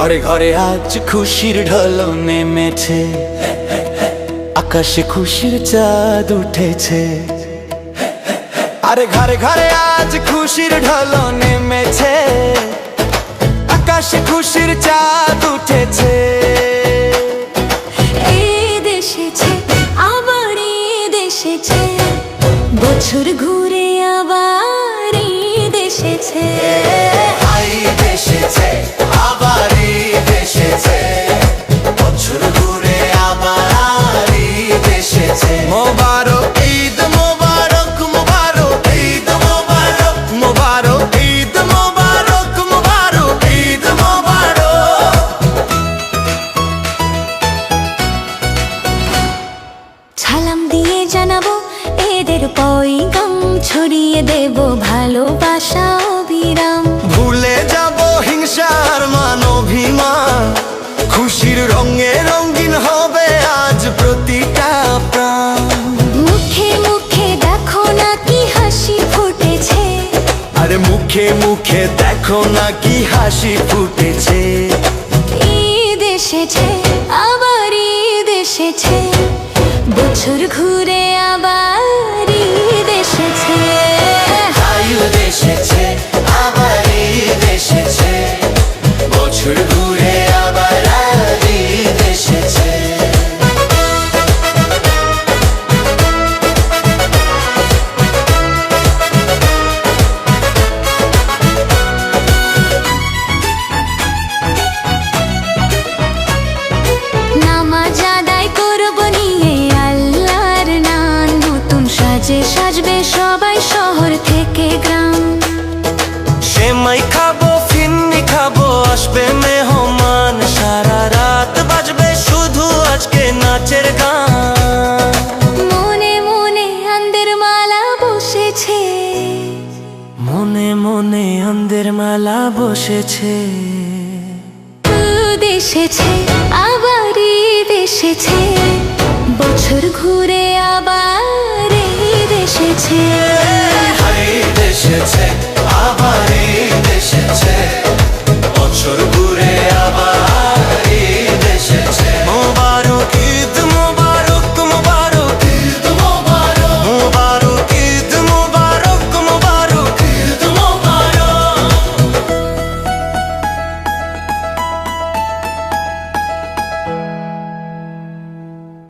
ঘরে ঘরে আজ খুশির ঢল নেমেছে, আকাশে খুশির চাঁদ উঠেছে। আরে ঘরে ঘরে আজ খুশির ঢল নেমেছে, আকাশে খুশির চাঁদ উঠেছে। ঈদ এসেছে, আবার ঈদ এসেছে, বছর ঘুরে আবার ঈদ এসেছে। ঈদ এসেছে, আবার ঈদ এসেছে, বছর ঘুরে আবার ঈদ এসেছে। মোবারক ঈদ মোবারক, মোবারক ঈদ মোবারক, মোবারক ঈদ মোবারক, মোবারক ঈদ মোবারক। সালাম দিয়ে জানাবো এদের পয়গাম, ছড়িয়ে দেব ভালোবাসা অবিরাম। ভুলে যাব হিংসার মান অভিমান, খুশির রঙে রঙিন হবে আজ প্রতিটা প্রাণ। মুখে মুখে দেখো না কি হাসি ফুটেছে, আরে মুখে মুখে দেখো না কি হাসি ফুটেছে। ঈদ এসেছে, আবার ঈদ এসেছে, বছর ঘুরে আবার ঈদ এসেছে। ঈদ এসেছে, আবার ঈদ এসেছে, বছর ঘুরে আবার ঈদ এসেছে। নামাজ আদায় করব নিয়ে আল্লাহর নাম, নতুন সাজে সাজবে সবাই শহর থেকে গ্রাম। সেমাই খাবো ফিন্নি খাবো, আসবে মেহমান, সারা রাত বাজবে শুধু আজকে নাচের গান। মনে মনে আন্দের মালা বসেছে, মনে মনে আন্দের মালা বসেছে। ঈদ এসেছে, আবার ঈদ এসেছে, বছর ঘুরে আবার ঈদ এসেছে। ঈদ এসেছে, আবার ঈদ এসেছে, বছর ঘুরে